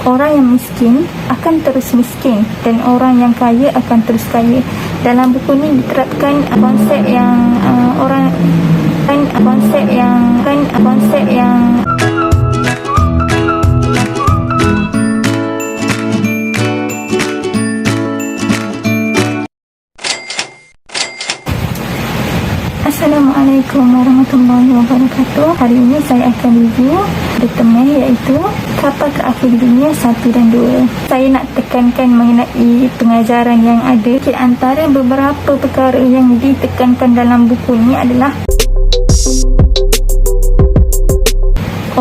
Orang yang miskin akan terus miskin dan orang yang kaya akan terus kaya. Dalam buku ni diterapkan konsep yang Assalamualaikum warahmatullahi wabarakatuh. Hari ini saya akan review tema iaitu kapal terakhir dunia 1 dan 2. Saya nak tekankan mengenai pengajaran yang ada. Di antara beberapa perkara yang ditekankan dalam buku ini adalah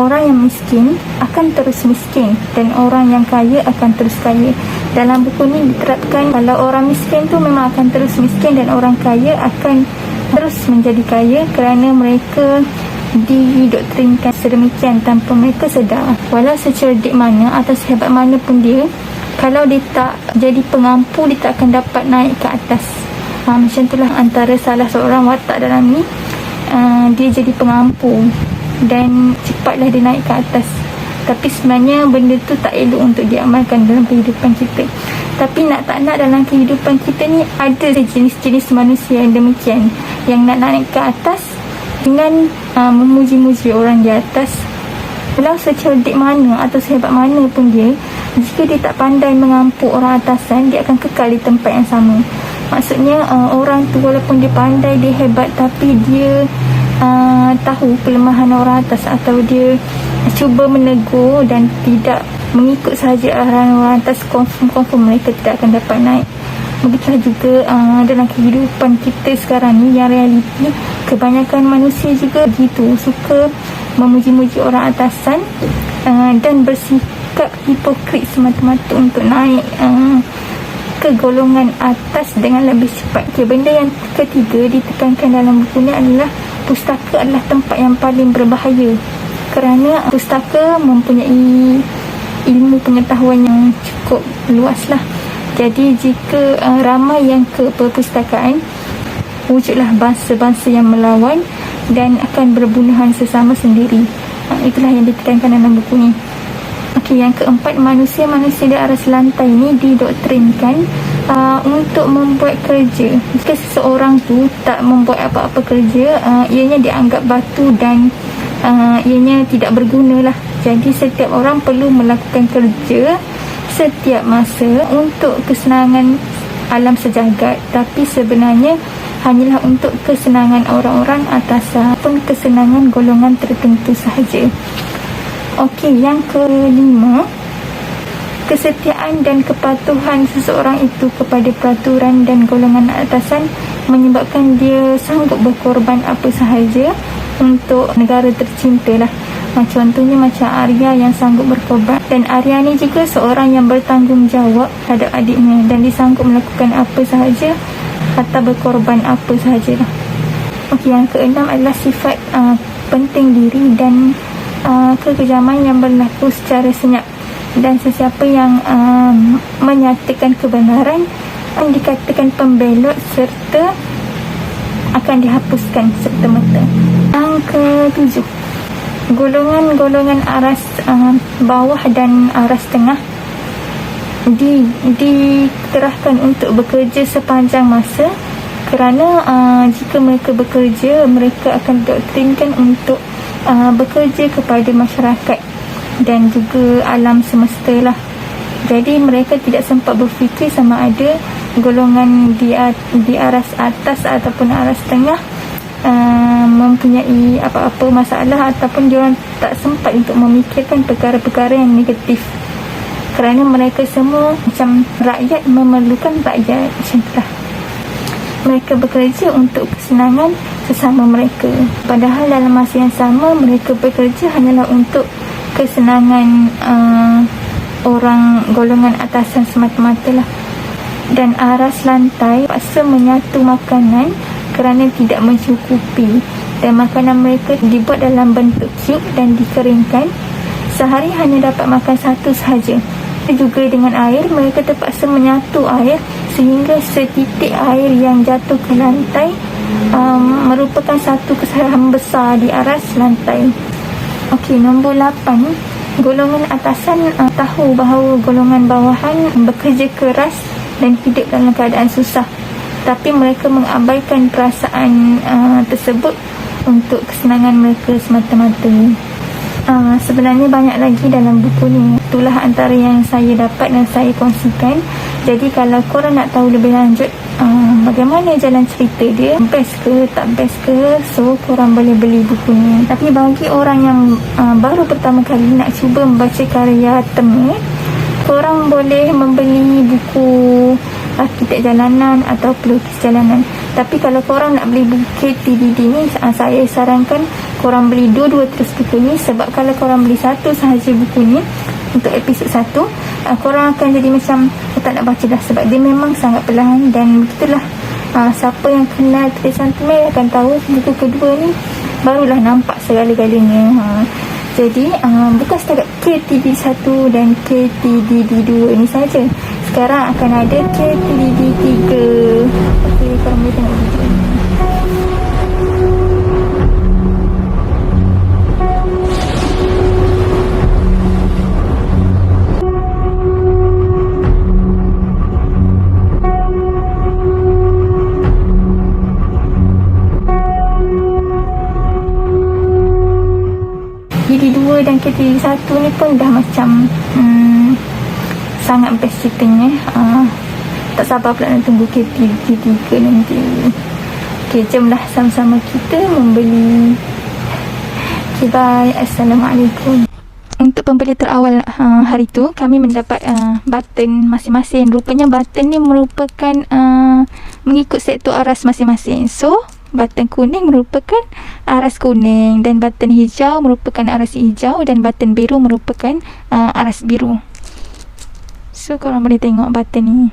orang yang miskin akan terus miskin dan orang yang kaya akan terus kaya. Dalam buku ini diterapkan kalau orang miskin tu memang akan terus miskin dan orang kaya akan terus menjadi kaya kerana mereka didoktrinkan sedemikian tanpa mereka sedar. Walau secerdik mana atau sehebat mana pun dia, kalau dia tak jadi pengampu, dia tak akan dapat naik ke atas. Macam itulah antara salah seorang watak dalam ni. Dia jadi pengampu dan cepatlah dia naik ke atas. Tapi sebenarnya benda tu tak elok untuk diamalkan dalam kehidupan kita. Tapi nak tak nak dalam kehidupan kita ni ada jenis-jenis manusia yang demikian, yang nak naik ke atas dengan memuji-muji orang di atas. Walau secerdik mana atau sehebat mana pun dia, jika dia tak pandai mengampu orang atasan, dia akan kekal di tempat yang sama. Maksudnya orang tu walaupun dia pandai, dia hebat, tapi dia tahu kelemahan orang atas atau dia cuba menegur dan tidak mengikut sahaja arahan orang atas, confirm mereka tidak akan dapat naik. Begitulah juga dalam kehidupan kita sekarang ni, yang realiti kebanyakan manusia juga begitu, suka memuji-muji orang atasan dan bersikap hipokrit semata-mata untuk naik ke golongan atas dengan lebih cepat. Benda yang ketiga ditekankan dalam buku ni adalah pustaka adalah tempat yang paling berbahaya kerana pustaka mempunyai ilmu pengetahuan yang cukup luas lah. Jadi jika ramai yang ke perpustakaan, wujudlah bangsa-bangsa yang melawan dan akan berbunuhan sesama sendiri. Itulah yang ditekankan dalam buku ni. Okey, yang keempat, manusia di aras lantai ni didoktrinkan untuk membuat kerja. Jika seseorang tu tak membuat apa-apa kerja, ianya dianggap batu dan ianya tidak berguna lah. Jadi setiap orang perlu melakukan kerja setiap masa untuk kesenangan alam sejagat, tapi sebenarnya hanyalah untuk kesenangan orang-orang atasan pun kesenangan golongan tertentu sahaja. Okey, yang kelima, kesetiaan dan kepatuhan seseorang itu kepada peraturan dan golongan atasan menyebabkan dia sanggup berkorban apa sahaja untuk negara tercinta lah. Contohnya macam Arya yang sanggup berkorban, dan Arya ni juga seorang yang bertanggungjawab terhadap adiknya dan dia sanggup melakukan apa sahaja atau berkorban apa sahajalah. Okey, yang keenam adalah sifat penting diri dan kekejaman yang berlaku secara senyap, dan sesiapa yang menyatakan kebenaran akan dikatakan pembelot serta akan dihapuskan serta-merta. Yang ketujuh, golongan aras bawah dan aras tengah dikerahkan untuk bekerja sepanjang masa kerana jika mereka bekerja, mereka akan didoktrinkan untuk bekerja kepada masyarakat dan juga alam semesta lah. Jadi mereka tidak sempat berfikir sama ada golongan di aras atas ataupun aras tengah mempunyai apa-apa masalah, ataupun diorang tak sempat untuk memikirkan perkara-perkara yang negatif kerana mereka semua macam rakyat memerlukan rakyat, macam itulah. Mereka bekerja untuk kesenangan sesama mereka, padahal dalam masa yang sama mereka bekerja hanyalah untuk kesenangan orang golongan atasan semata-mata lah. Dan aras lantai paksa menyatu makanan kerana tidak mencukupi, dan makanan mereka dibuat dalam bentuk cube dan dikeringkan. Sehari hanya dapat makan satu sahaja. Juga dengan air, mereka terpaksa menyatu air sehingga setitik air yang jatuh ke lantai merupakan satu kesalahan besar di aras lantai. Okey, nombor 8, Golongan atasan tahu bahawa golongan bawahan bekerja keras dan hidup dalam keadaan susah, tapi mereka mengabaikan perasaan tersebut untuk kesenangan mereka semata-mata. Sebenarnya banyak lagi dalam buku ni. Itulah antara yang saya dapat dan saya kongsikan. Jadi kalau korang nak tahu lebih lanjut bagaimana jalan cerita dia, best ke tak best ke, so korang boleh beli buku ni. Tapi bagi orang yang baru pertama kali nak cuba membaca karya Temeh, korang boleh membeli buku Arkitek Jalanan atau Pelukis Jalanan. Tapi kalau korang nak beli buku KTDD ni, saya sarankan korang beli dua-dua terus buku ni. Sebab kalau korang beli satu sahaja buku ni untuk episod 1, korang akan jadi macam tak nak baca dah, sebab dia memang sangat perlahan. Dan begitulah, siapa yang kenal tulisan Temeh akan tahu buku kedua ni barulah nampak segala-galanya. Jadi bukan setakat KTD 1 dan KTDD 2 ni saja. Sekarang akan ada KTDD 3. Okey, korang boleh tengok video ni. KTD 2 dan KTD 1 ni pun dah macam sangat best ceritanya. Tak sabar pula nak tunggu KTD 3 nanti. Okay, jomlah sama-sama kita membeli. Okay, bye. Assalamualaikum. Untuk pembeli terawal hari tu, kami mendapat button masing-masing. Rupanya button ni merupakan mengikut sektor aras masing-masing. So button kuning merupakan aras kuning, dan button hijau merupakan aras hijau, dan button biru merupakan aras biru. So korang boleh tengok button ni.